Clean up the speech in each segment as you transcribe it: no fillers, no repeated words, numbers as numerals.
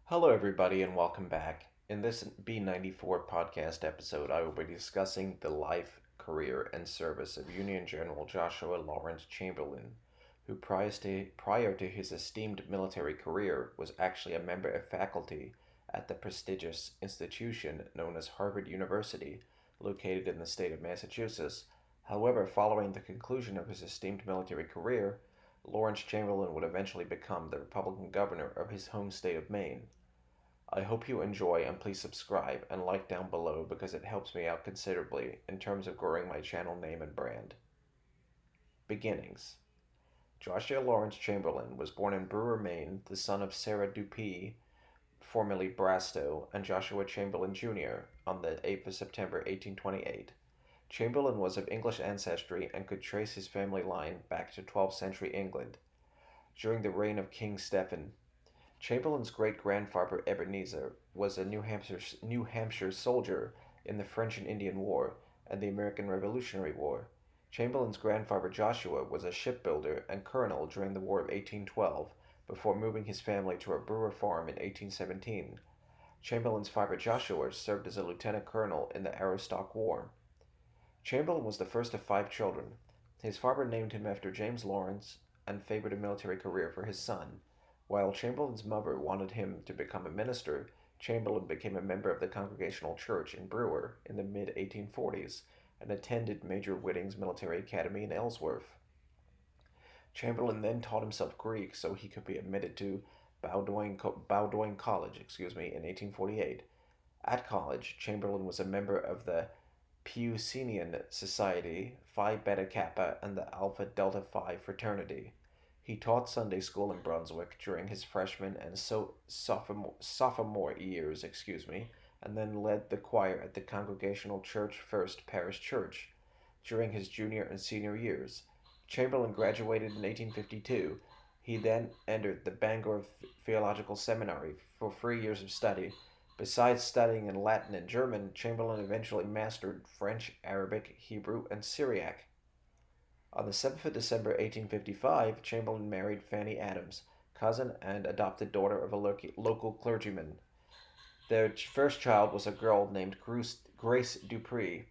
Hello, everybody, and welcome back. In this B94 podcast episode, I will be discussing the life, career, and service of Union General Joshua Lawrence Chamberlain, who prior to his esteemed military career was actually a member of faculty at the prestigious institution known as Harvard University, located in the state of Massachusetts. However, following the conclusion of his esteemed military career, Lawrence Chamberlain would eventually become the Republican governor of his home state of Maine. I hope you enjoy and please subscribe and like down below because it helps me out considerably in terms of growing my channel name and brand. Beginnings. Joshua Lawrence Chamberlain was born in Brewer, Maine, the son of Sarah Dupuy, formerly Brastow, and Joshua Chamberlain Jr. on the 8th of September 1828. Chamberlain was of English ancestry and could trace his family line back to 12th century England. During the reign of King Stephen, Chamberlain's great-grandfather Ebenezer was a New Hampshire soldier in the French and Indian War and the American Revolutionary War. Chamberlain's grandfather Joshua was a shipbuilder and colonel during the War of 1812 before moving his family to a Brewer farm in 1817. Chamberlain's father Joshua served as a lieutenant colonel in the Aroostook War. Chamberlain was the first of 5 children. His father named him after James Lawrence and favored a military career for his son. While Chamberlain's mother wanted him to become a minister, Chamberlain became a member of the Congregational Church in Brewer in the mid-1840s and attended Major Whitting's Military Academy in Ellsworth. Chamberlain then taught himself Greek so he could be admitted to Bowdoin College in 1848. At college, Chamberlain was a member of the Puccinian Society, Phi Beta Kappa, and the Alpha Delta Phi fraternity. He taught Sunday school in Brunswick during his freshman and sophomore years, and then led the choir at the Congregational Church First Parish Church during his junior and senior years. Chamberlain graduated in 1852. He then entered the Bangor Theological Seminary for 3 years of study. Besides studying in Latin and German, Chamberlain eventually mastered French, Arabic, Hebrew, and Syriac. On the 7th of December 1855, Chamberlain married Fanny Adams, cousin and adopted daughter of a local clergyman. Their first child was a girl named Grace Dupuy,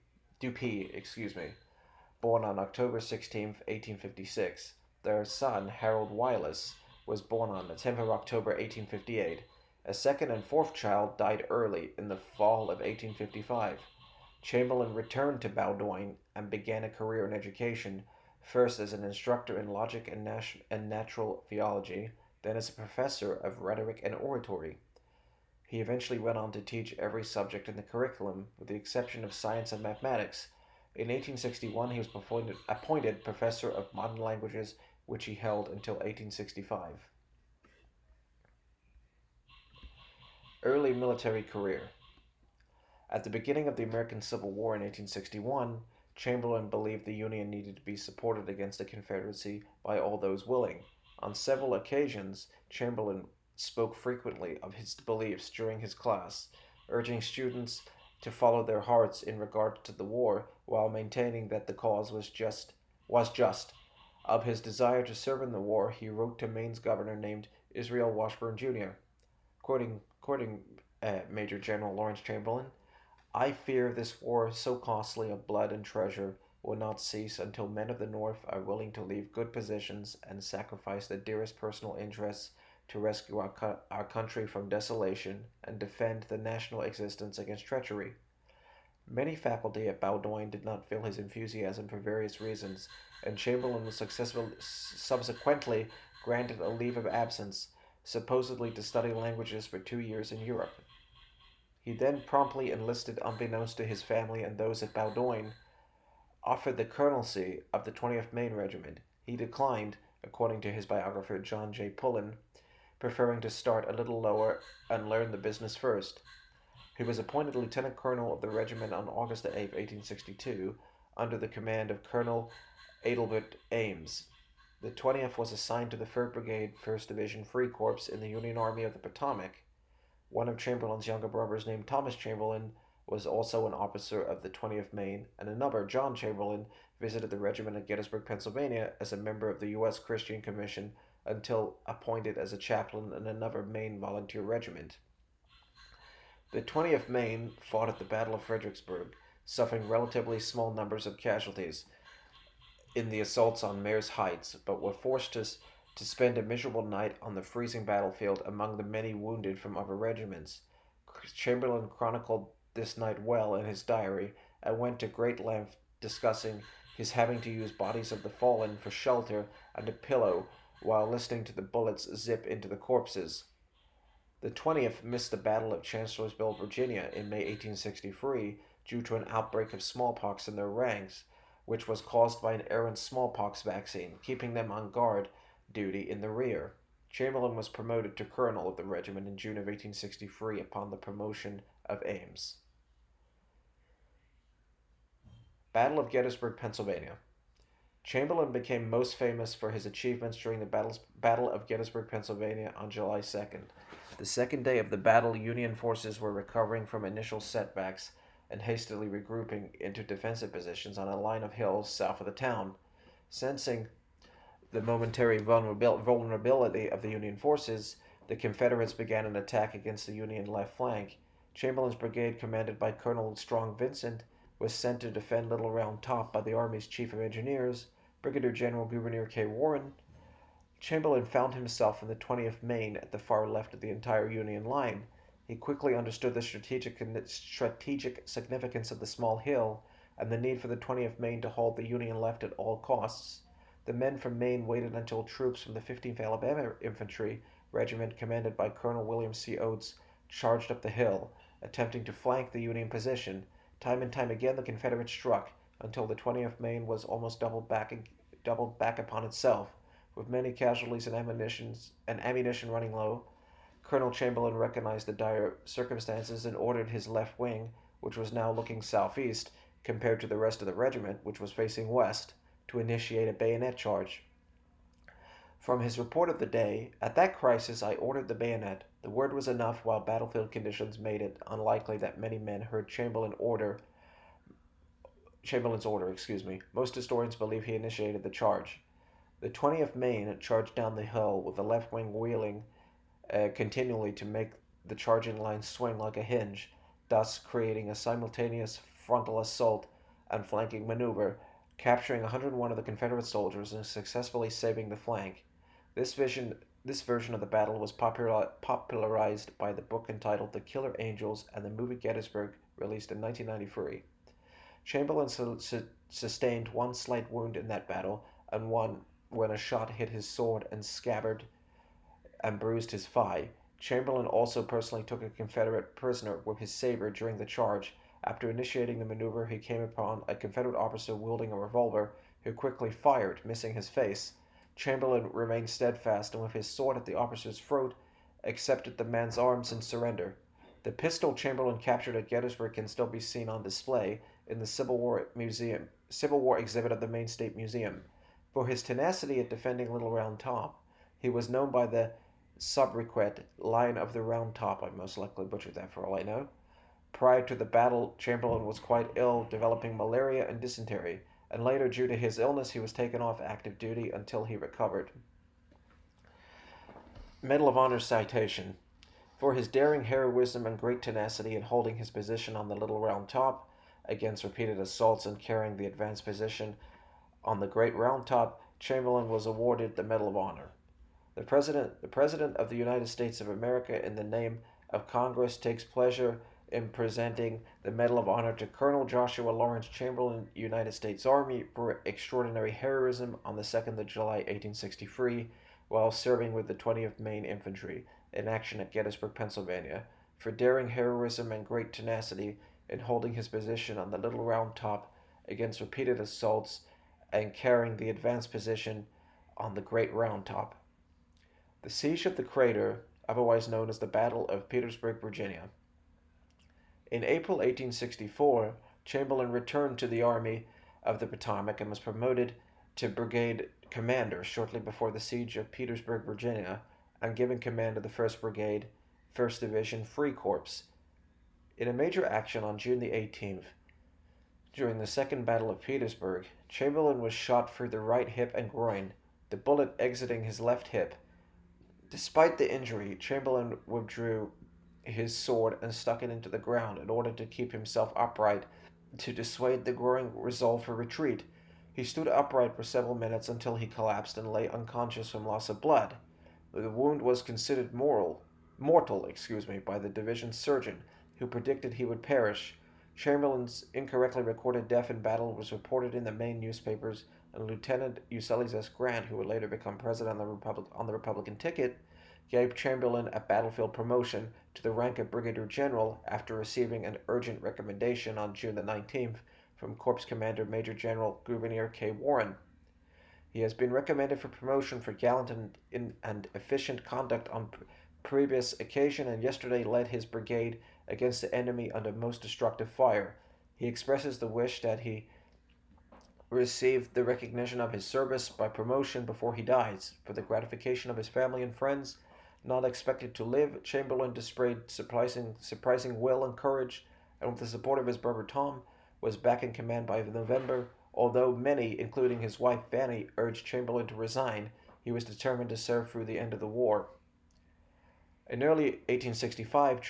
born on October 16, 1856. Their son, Harold Wylis, was born on the 10th of October 1858. A second and fourth child died early in the fall of 1855. Chamberlain returned to Bowdoin and began a career in education, first as an instructor in logic and natural theology, then as a professor of rhetoric and oratory. He eventually went on to teach every subject in the curriculum, with the exception of science and mathematics. In 1861, he was appointed professor of modern languages, which he held until 1865. Early military career. At the beginning of the American Civil War in 1861, Chamberlain believed the Union needed to be supported against the Confederacy by all those willing. On several occasions, Chamberlain spoke frequently of his beliefs during his class, urging students to follow their hearts in regard to the war while maintaining that the cause was just. Of his desire to serve in the war, he wrote to Maine's governor named Israel Washburn Jr., quoting Major General Lawrence Chamberlain, "I fear this war, so costly of blood and treasure, will not cease until men of the North are willing to leave good positions and sacrifice the dearest personal interests to rescue our country from desolation and defend the national existence against treachery." Many faculty at Bowdoin did not feel his enthusiasm for various reasons, and Chamberlain was subsequently granted a leave of absence, supposedly to study languages for 2 years in Europe. He then promptly enlisted unbeknownst to his family and those at Bowdoin, offered the colonelcy of the 20th Maine Regiment. He declined, according to his biographer John J. Pullen, preferring to start a little lower and learn the business first. He was appointed lieutenant colonel of the regiment on August 8, 1862, under the command of Colonel Adelbert Ames. The 20th was assigned to the 3rd Brigade, 1st Division Free Corps in the Union Army of the Potomac. One of Chamberlain's younger brothers, named Thomas Chamberlain, was also an officer of the 20th Maine, and another, John Chamberlain, visited the regiment at Gettysburg, Pennsylvania, as a member of the U.S. Christian Commission until appointed as a chaplain in another Maine volunteer regiment. The 20th Maine fought at the Battle of Fredericksburg, suffering relatively small numbers of casualties in the assaults on Mares Heights, but were forced to spend a miserable night on the freezing battlefield among the many wounded from other regiments. Chamberlain chronicled this night well in his diary and went to great length discussing his having to use bodies of the fallen for shelter and a pillow while listening to the bullets zip into the corpses. The 20th missed the Battle of Chancellorsville, Virginia in May 1863 due to an outbreak of smallpox in their ranks, which was caused by an errant smallpox vaccine, keeping them on guard duty in the rear. Chamberlain was promoted to colonel of the regiment in June of 1863 upon the promotion of Ames. Battle of Gettysburg, Pennsylvania. Chamberlain became most famous for his achievements during the Battle of Gettysburg, Pennsylvania on July 2nd. The second day of the battle, Union forces were recovering from initial setbacks and hastily regrouping into defensive positions on a line of hills south of the town. Sensing the momentary vulnerability of the Union forces, the Confederates began an attack against the Union left flank. Chamberlain's brigade, commanded by Colonel Strong Vincent, was sent to defend Little Round Top by the Army's Chief of Engineers, Brigadier General Gouverneur K. Warren. Chamberlain found himself in the 20th Maine at the far left of the entire Union line. He quickly understood the strategic significance of the small hill and the need for the 20th Maine to hold the Union left at all costs. The men from Maine waited until troops from the 15th Alabama Infantry Regiment, commanded by Colonel William C. Oates, charged up the hill, attempting to flank the Union position. Time and time again the Confederates struck, until the 20th Maine was almost doubled back upon itself, with many casualties and ammunition running low. Colonel Chamberlain recognized the dire circumstances and ordered his left wing, which was now looking southeast compared to the rest of the regiment, which was facing west, to initiate a bayonet charge. From his report of the day, "At that crisis I ordered the bayonet. The word was enough, while battlefield conditions made it unlikely that many men heard Chamberlain's order. Most historians believe he initiated the charge. The 20th Maine charged down the hill with the left wing wheeling continually to make the charging line swing like a hinge, thus creating a simultaneous frontal assault and flanking maneuver, capturing 101 of the Confederate soldiers and successfully saving the flank. This version of the battle was popularized by the book entitled The Killer Angels and the movie Gettysburg, released in 1993. Chamberlain sustained one slight wound in that battle, and one when a shot hit his sword and scabbard and bruised his thigh. Chamberlain also personally took a Confederate prisoner with his saber during the charge. After initiating the maneuver, he came upon a Confederate officer wielding a revolver, who quickly fired, missing his face. Chamberlain remained steadfast, and with his sword at the officer's throat, accepted the man's arms and surrender. The pistol Chamberlain captured at Gettysburg can still be seen on display in the Civil War exhibit of the Maine State Museum. For his tenacity at defending Little Round Top, he was known by the sobriquet Lion of the Round Top. I most likely butchered that for all I know. Prior to the battle, Chamberlain was quite ill, developing malaria and dysentery, and later, due to his illness, he was taken off active duty until he recovered. Medal of Honor citation. For his daring heroism and great tenacity in holding his position on the Little Round Top against repeated assaults and carrying the advanced position on the Great Round Top, Chamberlain was awarded the Medal of Honor. The President of the United States of America, in the name of Congress, takes pleasure in presenting the Medal of Honor to Colonel Joshua Lawrence Chamberlain, United States Army, for extraordinary heroism on the 2nd of July, 1863, while serving with the 20th Maine Infantry in action at Gettysburg, Pennsylvania, for daring heroism and great tenacity in holding his position on the Little Round Top against repeated assaults and carrying the advanced position on the Great Round Top. The Siege of the Crater, otherwise known as the Battle of Petersburg, Virginia. In April 1864, Chamberlain returned to the Army of the Potomac and was promoted to brigade commander shortly before the siege of Petersburg, Virginia, and given command of the 1st Brigade, 1st Division Free Corps. In a major action on June the 18th, during the Second Battle of Petersburg, Chamberlain was shot through the right hip and groin, the bullet exiting his left hip. Despite the injury, Chamberlain withdrew his sword and stuck it into the ground in order to keep himself upright to dissuade the growing resolve for retreat. He stood upright for several minutes until he collapsed and lay unconscious from loss of blood. The wound was considered mortal, by the division surgeon, who predicted he would perish. Chamberlain's incorrectly recorded death in battle was reported in the Maine newspapers, and Lieutenant Ulysses S. Grant, who would later become president on the Republican ticket, gave Chamberlain a battlefield promotion to the rank of brigadier general after receiving an urgent recommendation on June the 19th from Corps Commander Major General Gouverneur K. Warren. He has been recommended for promotion for gallant and efficient conduct on previous occasion, and yesterday led his brigade against the enemy under most destructive fire. He expresses the wish that he receive the recognition of his service by promotion before he dies. For the gratification of his family and friends, not expected to live, Chamberlain displayed surprising will and courage, and with the support of his brother Tom, was back in command by November. Although many, including his wife Fanny, urged Chamberlain to resign, he was determined to serve through the end of the war. In early 1865,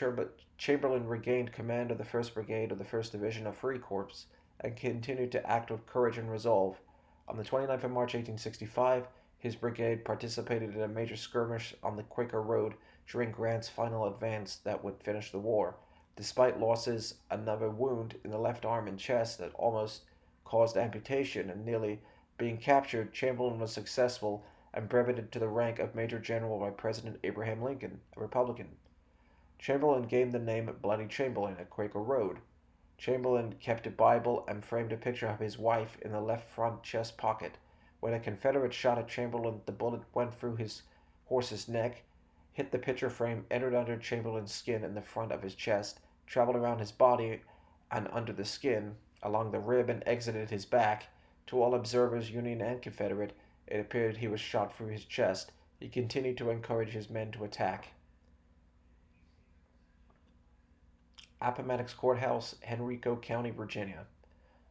Chamberlain regained command of the 1st Brigade of the 1st Division of Free Corps and continued to act with courage and resolve. On the 29th of March 1865, his brigade participated in a major skirmish on the Quaker Road during Grant's final advance that would finish the war. Despite losses, another wound in the left arm and chest that almost caused amputation, and nearly being captured, Chamberlain was successful and brevetted to the rank of Major General by President Abraham Lincoln, a Republican. Chamberlain gained the name Bloody Chamberlain at Quaker Road. Chamberlain kept a Bible and framed a picture of his wife in the left front chest pocket. When a Confederate shot at Chamberlain, the bullet went through his horse's neck, hit the picture frame, entered under Chamberlain's skin in the front of his chest, traveled around his body and under the skin, along the rib, and exited his back. To all observers, Union and Confederate, it appeared he was shot through his chest. He continued to encourage his men to attack. Appomattox Courthouse, Henrico County, Virginia.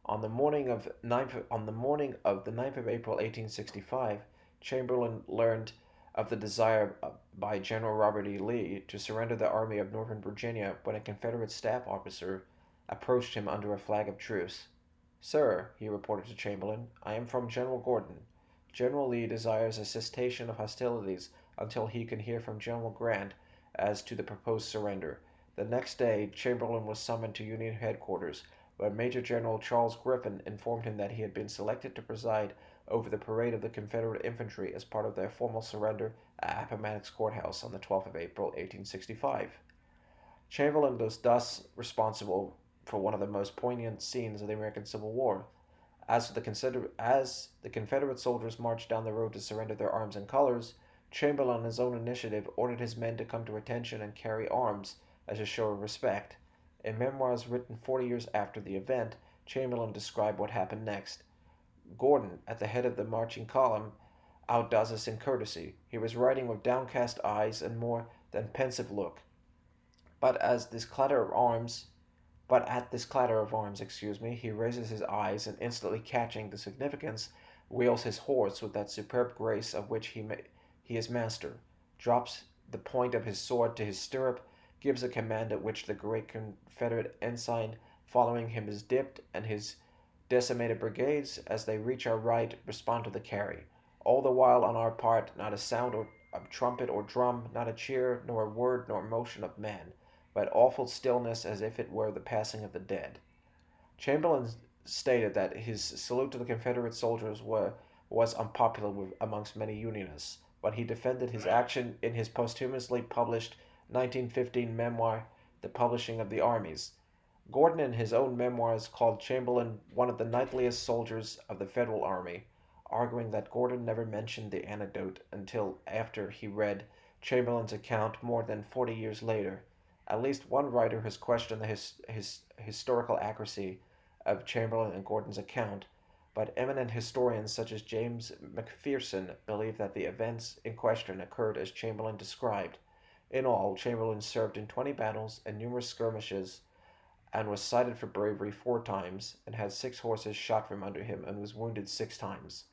On the morning of the 9th of April 1865, Chamberlain learned of the desire by General Robert E. Lee to surrender the Army of Northern Virginia when a Confederate staff officer approached him under a flag of truce. "Sir," he reported to Chamberlain, "I am from General Gordon. General Lee desires a cessation of hostilities until he can hear from General Grant as to the proposed surrender." The next day, Chamberlain was summoned to Union headquarters, where Major General Charles Griffin informed him that he had been selected to preside over the parade of the Confederate infantry as part of their formal surrender at Appomattox Courthouse on the 12th of April, 1865. Chamberlain was thus responsible for one of the most poignant scenes of the American Civil War. As the Confederate soldiers marched down the road to surrender their arms and colors, Chamberlain, on his own initiative, ordered his men to come to attention and carry arms as a show of respect. In memoirs written 40 years after the event, Chamberlain described what happened next. "Gordon, at the head of the marching column, outdoes us in courtesy. He was riding with downcast eyes and more than pensive look. But at this clatter of arms, he raises his eyes and, instantly catching the significance, wheels his horse with that superb grace of which he is master, drops the point of his sword to his stirrup, gives a command at which the great Confederate ensign following him is dipped, and his decimated brigades, as they reach our right, respond to the carry. All the while, on our part, not a sound of trumpet or drum, not a cheer, nor a word nor motion of man, but awful stillness as if it were the passing of the dead." Chamberlain stated that his salute to the Confederate soldiers was unpopular amongst many Unionists, but he defended his action in his posthumously published 1915 memoir, The Publishing of the Armies. Gordon, in his own memoirs, called Chamberlain one of the knightliest soldiers of the Federal Army, arguing that Gordon never mentioned the anecdote until after he read Chamberlain's account more than 40 years later. At least one writer has questioned the historical accuracy of Chamberlain and Gordon's account, but eminent historians such as James McPherson believe that the events in question occurred as Chamberlain described. In all, Chamberlain served in 20 battles and numerous skirmishes, and was cited for bravery 4 times, and had 6 horses shot from under him, and was wounded 6 times.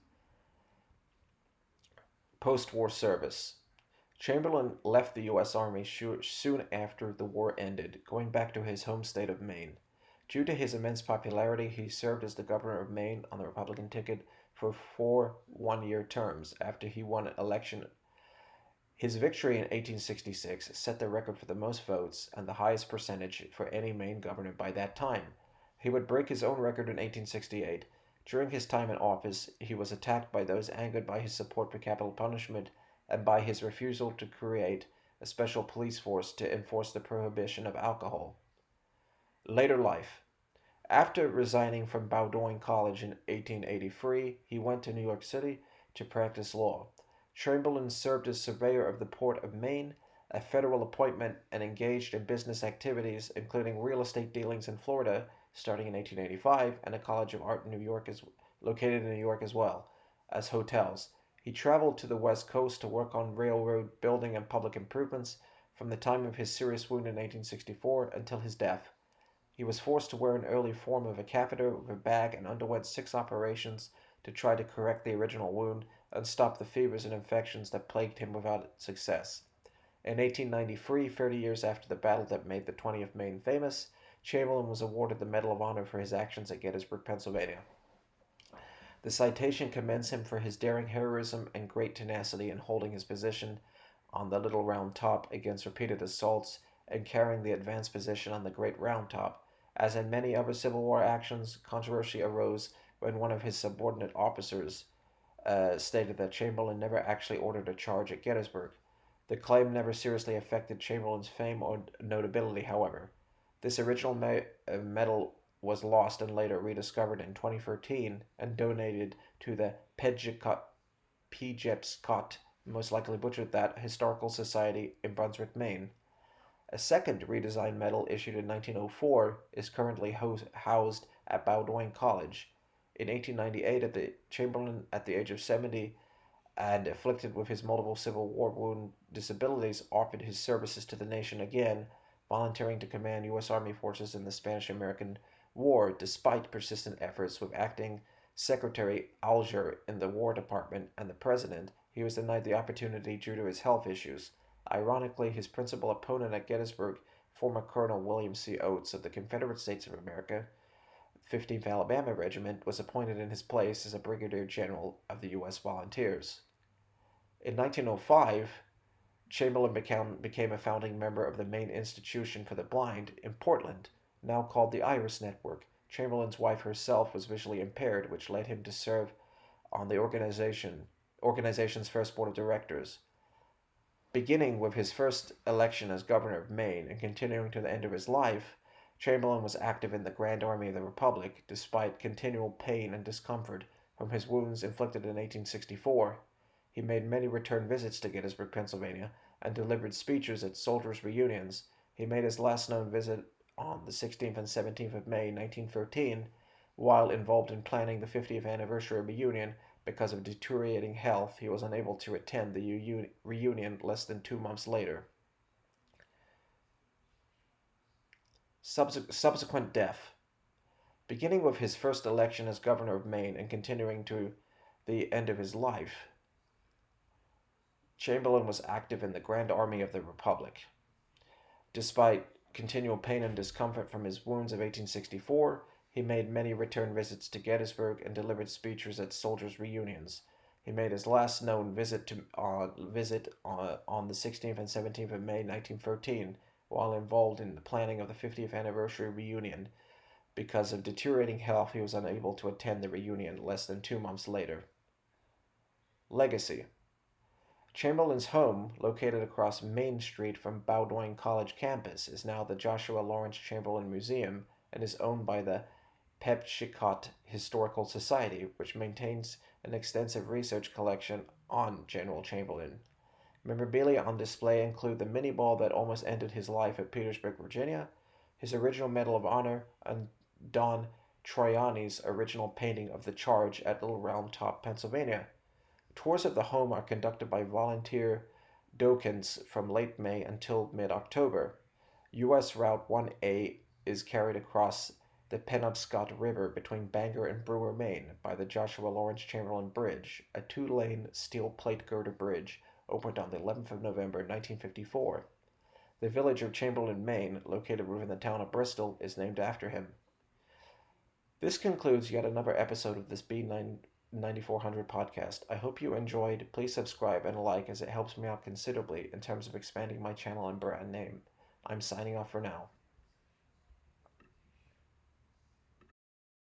Post-war service. Chamberlain left the U.S. Army soon after the war ended, going back to his home state of Maine. Due to his immense popularity, he served as the governor of Maine on the Republican ticket for 4 one-year terms after he won an election. His victory in 1866 set the record for the most votes and the highest percentage for any Maine governor by that time. He would break his own record in 1868. During his time in office, he was attacked by those angered by his support for capital punishment and by his refusal to create a special police force to enforce the prohibition of alcohol. Later life. After resigning from Bowdoin College in 1883, he went to New York City to practice law. Chamberlain served as surveyor of the Port of Maine, a federal appointment, and engaged in business activities, including real estate dealings in Florida, starting in 1885, and a College of Art in New York located in New York as well as hotels. He traveled to the West Coast to work on railroad building and public improvements from the time of his serious wound in 1864 until his death. He was forced to wear an early form of a catheter with a bag and underwent 6 operations to try to correct the original wound and stop the fevers and infections that plagued him without success. In 1893, 30 years after the battle that made the 20th Maine famous, Chamberlain was awarded the Medal of Honor for his actions at Gettysburg, Pennsylvania. The citation commends him for his daring heroism and great tenacity in holding his position on the Little Round Top against repeated assaults and carrying the advanced position on the Great Round Top. As in many other Civil War actions, controversy arose when one of his subordinate officers stated that Chamberlain never actually ordered a charge at Gettysburg. The claim never seriously affected Chamberlain's fame or notability, however. This original medal was lost and later rediscovered in 2013 and donated to the Pejetcot, most likely butchered that, Historical Society in Brunswick, Maine. A second redesigned medal issued in 1904 is currently housed at Bowdoin College. In 1898, Chamberlain, at the age of 70 and afflicted with his multiple Civil War wound disabilities, offered his services to the nation again, volunteering to command U.S. Army forces in the Spanish-American War despite persistent efforts with acting Secretary Alger in the War Department and the President. He was denied the opportunity due to his health issues. Ironically, his principal opponent at Gettysburg, former Colonel William C. Oates of the Confederate States of America, 15th Alabama Regiment, was appointed in his place as a Brigadier General of the U.S. Volunteers. In 1905, Chamberlain became a founding member of the Maine Institution for the Blind in Portland, now called the Iris Network. Chamberlain's wife herself was visually impaired, which led him to serve on the organization's first board of directors. Beginning with his first election as governor of Maine and continuing to the end of his life, Chamberlain was active in the Grand Army of the Republic, despite continual pain and discomfort from his wounds inflicted in 1864. He made many return visits to Gettysburg, Pennsylvania, and delivered speeches at soldiers' reunions. He made his last known visit on the 16th and 17th of May, 1913, while involved in planning the 50th anniversary reunion. Because of deteriorating health, he was unable to attend the reunion less than 2 months later. Subsequent death. Beginning with his first election as governor of Maine and continuing to the end of his life, Chamberlain was active in the Grand Army of the Republic. Despite continual pain and discomfort from his wounds of 1864, he made many return visits to Gettysburg and delivered speeches at soldiers' reunions. He made his last known visit on the 16th and 17th of May, 1913, while involved in the planning of the 50th anniversary reunion. Because of deteriorating health, he was unable to attend the reunion less than 2 months later. Legacy. Chamberlain's home, located across Main Street from Bowdoin College campus, is now the Joshua Lawrence Chamberlain Museum and is owned by the Pejetcot Historical Society, which maintains an extensive research collection on General Chamberlain. Memorabilia on display include the mini ball that almost ended his life at Petersburg, Virginia, his original Medal of Honor, and Don Troiani's original painting of the charge at Little Round Top, Pennsylvania. Tours of the home are conducted by volunteer docents from late May until mid-October. U.S. Route 1A is carried across the Penobscot River between Bangor and Brewer, Maine, by the Joshua Lawrence Chamberlain Bridge, a two-lane steel plate girder bridge, opened on the 11th of November, 1954. The village of Chamberlain, Maine, located within the town of Bristol, is named after him. This concludes yet another episode of this B9400 podcast. I hope you enjoyed. Please subscribe and like, as it helps me out considerably in terms of expanding my channel and brand name. I'm signing off for now.